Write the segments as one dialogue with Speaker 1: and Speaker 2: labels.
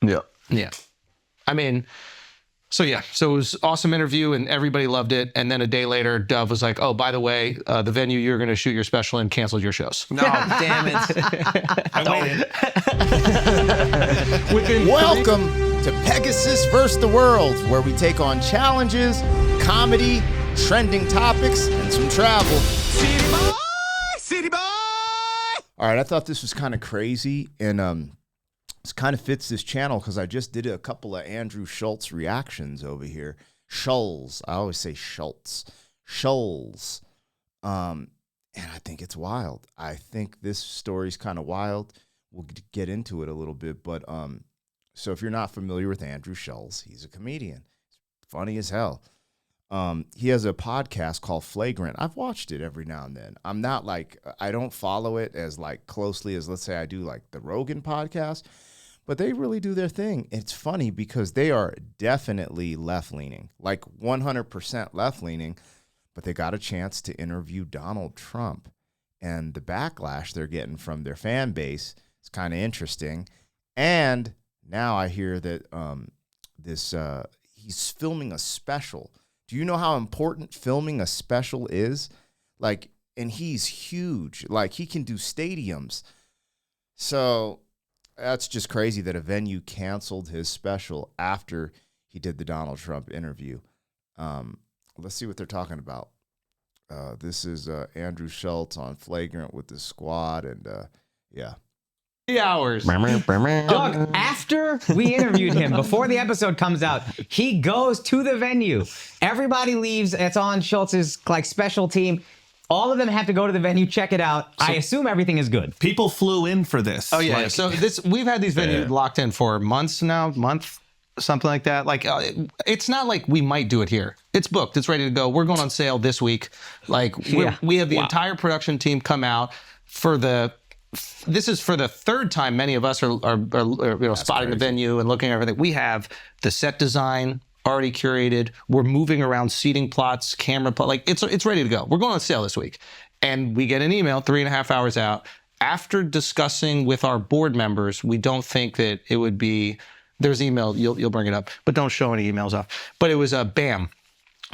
Speaker 1: Yeah.
Speaker 2: Yeah. I mean, so it was awesome interview and everybody loved it. And then a day later, Dove was like, oh, by the way, the venue you're going to shoot your special in canceled your shows.
Speaker 1: No, damn it. I waited.
Speaker 3: Welcome to Pegasus vs. the World, where we take on challenges, comedy, trending topics, and some travel.
Speaker 1: City boy! City boy!
Speaker 3: All right, I thought this was kind of crazy, and this kind of fits this channel because I just did a couple of Andrew Schulz reactions over here. Schulz. I always say Schulz. Schulz. And I think it's wild. I think this story's kind of wild. We'll get into it a little bit, but so if you're not familiar with Andrew Schulz, he's a comedian. Funny as hell. He has a podcast called Flagrant. I've watched it every now and then. I'm not like, I don't follow it as like closely as, let's say, I do like the Rogan podcast, but they really do their thing. It's funny because they are definitely left-leaning, like 100% left-leaning, but they got a chance to interview Donald Trump. And the backlash they're getting from their fan base is kind of interesting. And now I hear that he's filming a special. Do you know how important filming a special is? Like, and he's huge. Like, he can do stadiums. So that's just crazy that a venue canceled his special after he did the Donald Trump interview. Let's see what they're talking about. This is Andrew Schulz on Flagrant with the squad, and yeah.
Speaker 2: 3 hours.
Speaker 4: Doug, after we interviewed him, before the episode comes out, he goes to the venue. Everybody leaves. It's on Schultz's like special team. All of them have to go to the venue, check it out. I assume everything is good.
Speaker 1: People flew in for this.
Speaker 2: Oh, yeah. So we've had these venues locked in for months now, something like that. Like, it's not like we might do it here. It's booked. It's ready to go. We're going on sale this week. Like, we have the entire production team come out for this is for the third time many of us are spotting the venue and looking at everything. We have the set design already curated. We're moving around seating plots, camera plot. Like, it's ready to go. We're going on sale this week. And we get an email 3.5 hours out. After discussing with our board members, we don't think that it would be, there's email, you'll bring it up, but don't show any emails off. But it was a BAM,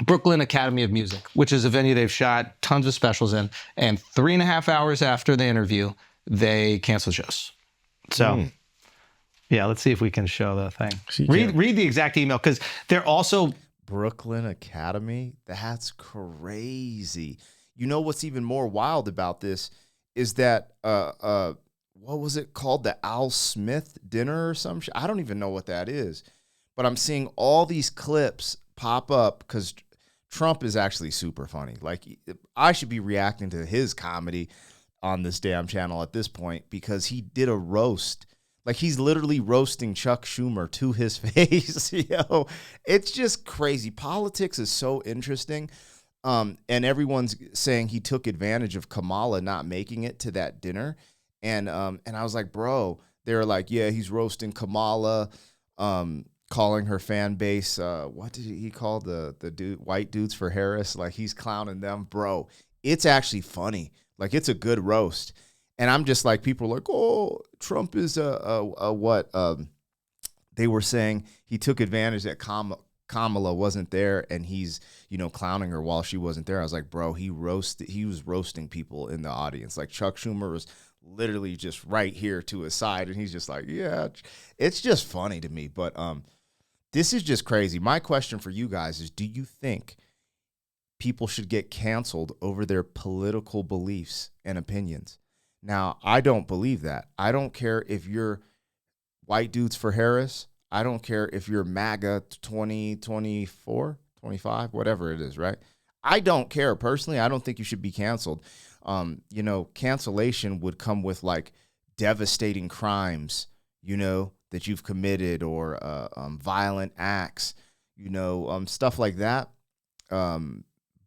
Speaker 2: Brooklyn Academy of Music, which is a venue they've shot tons of specials in. And 3.5 hours after the interview, they canceled shows. So, yeah, let's see if we can show the thing. Read the exact email, because they're also...
Speaker 3: Brooklyn Academy? That's crazy. You know what's even more wild about this is that, what was it called? The Al Smith dinner or some shit? I don't even know what that is. But I'm seeing all these clips pop up because Trump is actually super funny. Like, I should be reacting to his comedy on this damn channel at this point, because he did a roast. Like, he's literally roasting Chuck Schumer to his face. Yo, it's just crazy. Politics is so interesting. And everyone's saying he took advantage of Kamala not making it to that dinner. And I was like, bro, they're like, yeah, he's roasting Kamala, calling her fan base, what did he call the white dudes for Harris? Like, he's clowning them. Bro, it's actually funny. Like, it's a good roast. And I'm just like, people are like, oh, Trump is what? They were saying he took advantage that Kamala wasn't there, and he's, clowning her while she wasn't there. I was like, bro, he was roasting people in the audience. Like, Chuck Schumer was literally just right here to his side, and he's just like, yeah, it's just funny to me. But this is just crazy. My question for you guys is, do you think people should get canceled over their political beliefs and opinions? Now, I don't believe that. I don't care if you're white dudes for Harris. I don't care if you're MAGA 2024, 25, whatever it is, right? I don't care. Personally, I don't think you should be canceled. Cancellation would come with like devastating crimes, that you've committed, or violent acts, stuff like that.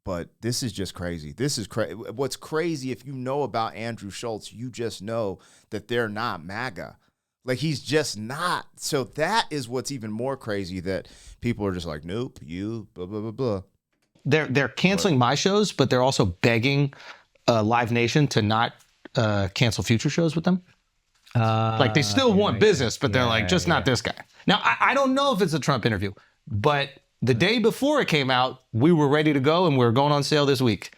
Speaker 3: But this is just crazy. This is crazy. What's crazy, if you know about Andrew Schulz, you just know that they're not MAGA. Like, he's just not. So that is what's even more crazy, that people are just like, nope, you, blah, blah, blah, blah.
Speaker 2: They're canceling my shows, but they're also begging Live Nation to not cancel future shows with them. Like, they still want business, but they're like, just not this guy. Now, I don't know if it's a Trump interview, but the day before it came out, we were ready to go and we were going on sale this week.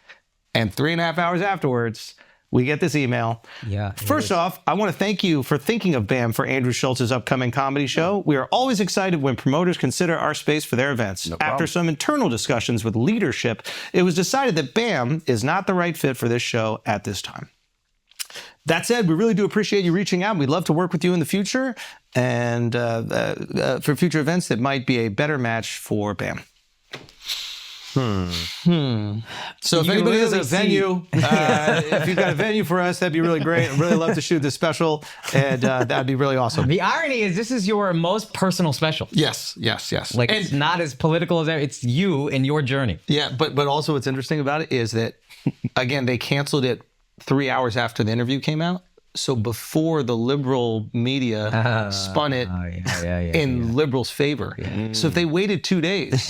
Speaker 2: And 3.5 hours afterwards, we get this email.
Speaker 4: Yeah.
Speaker 2: First off, I want to thank you for thinking of BAM for Andrew Schultz's upcoming comedy show. We are always excited when promoters consider our space for their events. After some internal discussions with leadership, it was decided that BAM is not the right fit for this show at this time. That said, we really do appreciate you reaching out. We'd love to work with you in the future and for future events that might be a better match for BAM. So if anybody has a venue, if you've got a venue for us, that'd be really great. I'd really love to shoot this special, and that'd be really awesome.
Speaker 4: The irony is this is your most personal special.
Speaker 2: Yes.
Speaker 4: Like, it's not as political as that. It's you and your journey.
Speaker 2: Yeah, but also what's interesting about it is that, again, they canceled it 3 hours after the interview came out. So before the liberal media spun it in liberals' favor. So if they waited 2 days,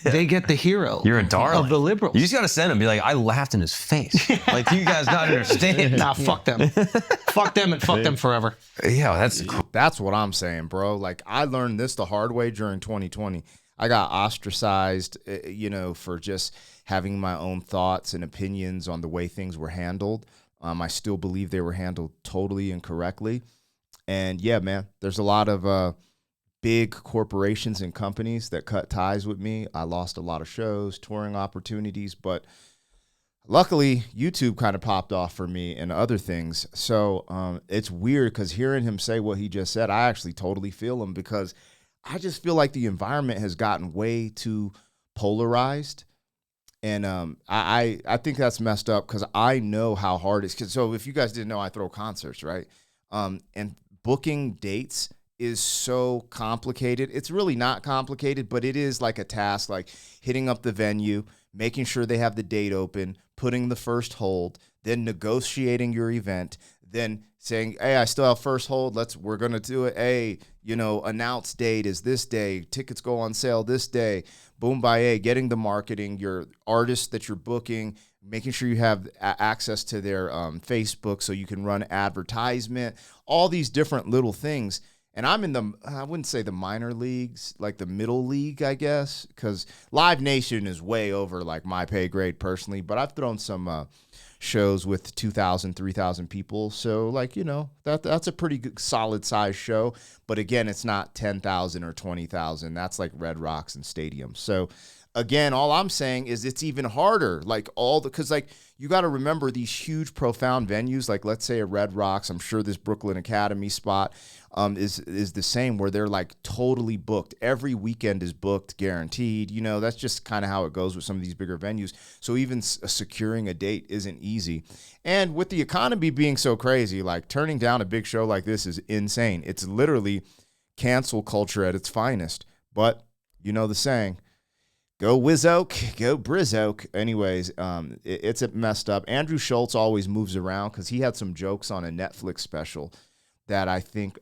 Speaker 2: they get the hero.
Speaker 5: You're a darling
Speaker 2: of the liberals.
Speaker 5: You just got to send him, be like, I laughed in his face. Like, you guys not understand.
Speaker 2: Nah, fuck them. Fuck them and fuck them forever.
Speaker 5: Yeah, that's cool.
Speaker 3: That's what I'm saying, bro. Like, I learned this the hard way during 2020. I got ostracized, for just having my own thoughts and opinions on the way things were handled. I still believe they were handled totally incorrectly. And yeah, man, there's a lot of big corporations and companies that cut ties with me. I lost a lot of shows, touring opportunities, but luckily YouTube kind of popped off for me and other things. So it's weird because hearing him say what he just said, I actually totally feel him, because I just feel like the environment has gotten way too polarized. And I think that's messed up, because I know how hard it is. So if you guys didn't know, I throw concerts, right? And booking dates is so complicated. It's really not complicated, but it is like a task, like hitting up the venue, making sure they have the date open, putting the first hold, then negotiating your event, then saying, hey, I still have first hold. We're going to do it. Hey, announce date is this day. Tickets go on sale this day. Boom, bye, getting the marketing, your artists that you're booking, making sure you have access to their Facebook so you can run advertisement, all these different little things. And I'm in I wouldn't say the minor leagues, like the middle league, I guess, because Live Nation is way over like my pay grade personally, but I've thrown some shows with 2,000, 3,000 people. So like, that's a pretty good, solid size show. But again, it's not 10,000 or 20,000. That's like Red Rocks and stadiums. So again, all I'm saying is it's even harder. Like because like you got to remember these huge, profound venues, like let's say a Red Rocks. I'm sure this Brooklyn Academy spot is the same, where they're like totally booked. Every weekend is booked, guaranteed. That's just kind of how it goes with some of these bigger venues. So even securing a date isn't easy. And with the economy being so crazy, like turning down a big show like this is insane. It's literally cancel culture at its finest. But the saying, go Wizoak, go Brizoak. Anyways, it's messed up. Andrew Schultz always moves around, because he had some jokes on a Netflix special that I think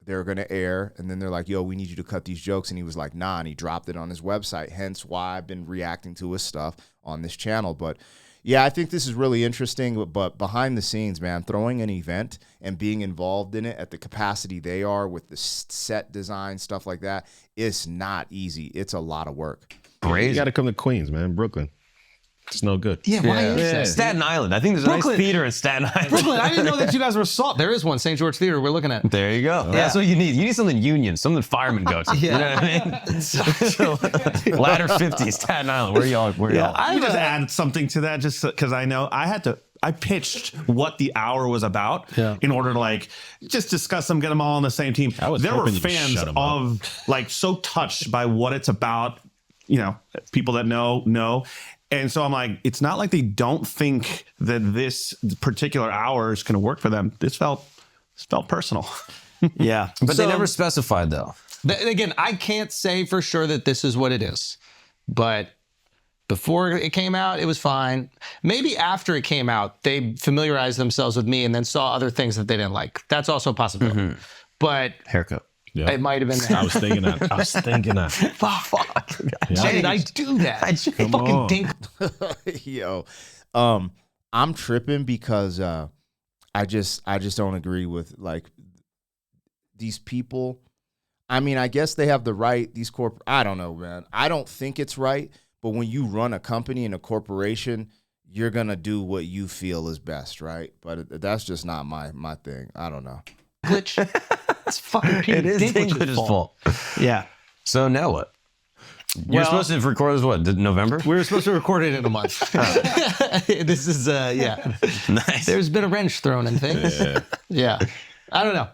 Speaker 3: they're going to air. And then they're like, yo, we need you to cut these jokes. And he was like, nah, and he dropped it on his website. Hence why I've been reacting to his stuff on this channel. But yeah, I think this is really interesting. But behind the scenes, man, throwing an event and being involved in it at the capacity they are with the set design, stuff like that, it's not easy. It's a lot of work.
Speaker 5: Crazy.
Speaker 6: You got to come to Queens, man. Brooklyn. It's no good.
Speaker 2: Yeah, why is that?
Speaker 5: Staten Island. I think there's a nice theater in Staten Island.
Speaker 2: Brooklyn, I didn't know that you guys were salt. There is one, St. George Theater, we're looking at.
Speaker 5: There you go. That's what you need. You need something union, something firemen go to. You know what I mean? So, ladder 50, Staten Island. Where y'all?
Speaker 1: I just add something to that, just because I know I pitched what the hour was about in order to just discuss them, get them all on the same team. There were fans of so touched by what it's about, people that know. And so I'm like, it's not like they don't think that this particular hour is going to work for them. This felt personal.
Speaker 5: Yeah. But they never specified, though.
Speaker 2: Again, I can't say for sure that this is what it is. But before it came out, it was fine. Maybe after it came out, they familiarized themselves with me and then saw other things that they didn't like. That's also a possibility. Mm-hmm. But
Speaker 5: haircut.
Speaker 6: Yeah.
Speaker 2: It might have been that.
Speaker 6: I was thinking that.
Speaker 2: Fuck.
Speaker 6: Yeah.
Speaker 2: Why did I do that? I fucking dink.
Speaker 3: Yo, I'm tripping because I just don't agree with these people. I mean, I guess they have the right, these I don't know, man. I don't think it's right, but when you run a company and a corporation, you're going to do what you feel is best, right? But that's just not my thing. I don't know.
Speaker 2: Glitch. It's fucking Peter
Speaker 5: It is
Speaker 2: Dinklage's
Speaker 5: Dinklage's
Speaker 2: fault.
Speaker 5: Yeah. So now what? You're supposed to record this, what, November?
Speaker 2: We were supposed to record it in a month. This is, yeah.
Speaker 5: Nice.
Speaker 2: There's been a wrench thrown in things. Yeah. I don't know.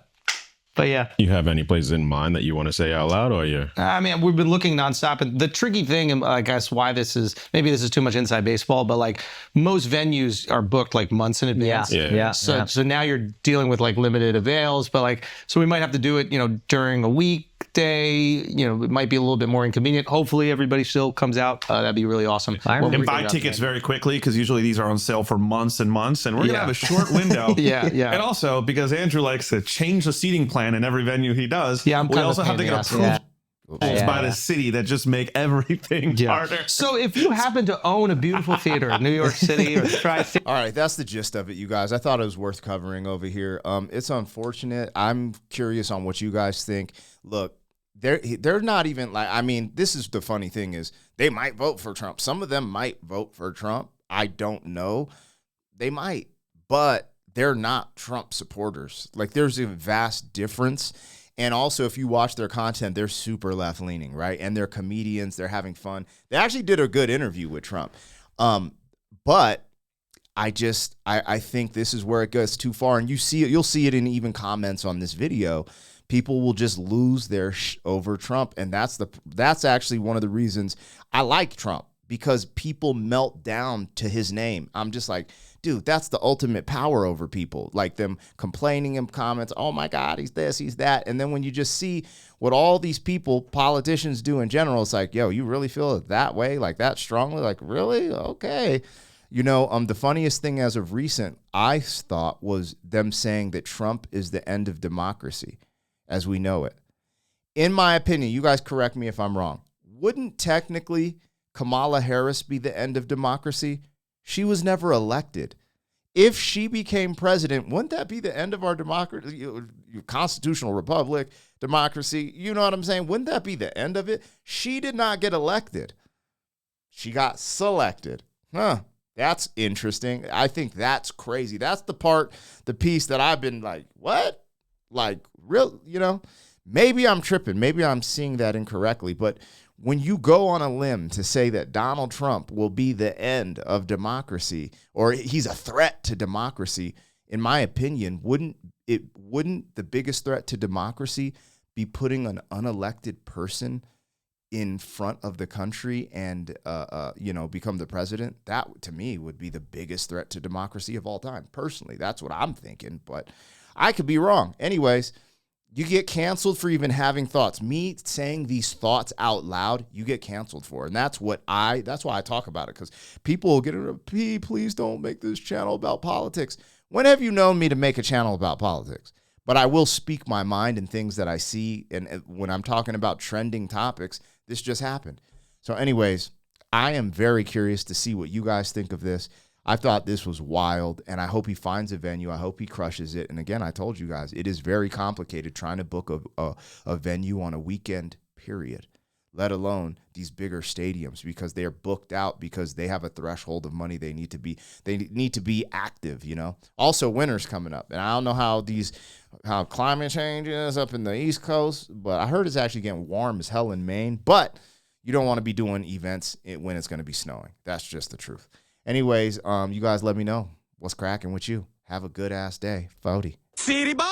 Speaker 2: But yeah.
Speaker 6: You have any places in mind that you want to say out loud, or you?
Speaker 2: I mean, we've been looking nonstop. And the tricky thing, and I guess why maybe this is too much inside baseball, but like most venues are booked like months in advance.
Speaker 6: Yeah.
Speaker 2: So now you're dealing with like limited avails, but like, so we might have to do it, during a weekday, it might be a little bit more inconvenient. Hopefully everybody still comes out. That'd be really awesome.
Speaker 1: And buy tickets very quickly, because usually these are on sale for months and months, and we're going to have a short window.
Speaker 2: Yeah.
Speaker 1: And also, because Andrew likes to change the seating plan in every venue he does, we also have to get approved by the city that just make everything harder.
Speaker 2: So if you happen to own a beautiful theater in New York City or the Tri-State.
Speaker 3: All right, that's the gist of it, you guys. I thought it was worth covering over here. It's unfortunate. I'm curious on what you guys think. Look, they're not even like, I mean, this is the funny thing is they might vote for Trump. Some of them might vote for Trump. I don't know. They might, but they're not Trump supporters. Like, there's a vast difference. And also, if you watch their content, they're super left-leaning, right? And they're comedians. They're having fun. They actually did a good interview with Trump. But I think this is where it goes too far. And you'll see it in even comments on this video. People will just lose their over Trump. And that's actually one of the reasons I like Trump, because people melt down to his name. I'm just like, dude, that's the ultimate power over people. Like them complaining in comments, oh my God, he's this, he's that. And then when you just see what all these people, politicians do in general, it's like, yo, you really feel it that way? Like that strongly? Like, really? Okay. The funniest thing as of recent, I thought, was them saying that Trump is the end of democracy as we know it. In my opinion, you guys correct me if I'm wrong, wouldn't technically Kamala Harris be the end of democracy? She was never elected. If she became president, wouldn't that be the end of our democracy, constitutional republic, democracy? You know what I'm saying? Wouldn't that be the end of it? She did not get elected. She got selected. That's interesting. I think that's crazy. That's the piece that I've been like, what? Like, real, maybe I'm tripping. Maybe I'm seeing that incorrectly. But when you go on a limb to say that Donald Trump will be the end of democracy, or he's a threat to democracy, in my opinion, wouldn't the biggest threat to democracy be putting an unelected person in front of the country and become the president? That, to me, would be the biggest threat to democracy of all time. Personally, that's what I'm thinking, but I could be wrong. Anyways, you get canceled for even having thoughts. Me saying these thoughts out loud, you get canceled for. And that's why I talk about it, because people will get into, please don't make this channel about politics. When have you known me to make a channel about politics? But I will speak my mind and things that I see. And when I'm talking about trending topics, this just happened. So anyways, I am very curious to see what you guys think of this. I thought this was wild, and I hope he finds a venue. I hope he crushes it. And again, I told you guys, it is very complicated trying to book a venue on a weekend, period, let alone these bigger stadiums, because they are booked out because they have a threshold of money they need to be active, Also, winter's coming up, and I don't know how climate change is up in the East Coast, but I heard it's actually getting warm as hell in Maine. But you don't want to be doing events when it's going to be snowing. That's just the truth. Anyways, you guys let me know what's cracking with you. Have a good ass day. Fody.
Speaker 7: City boy!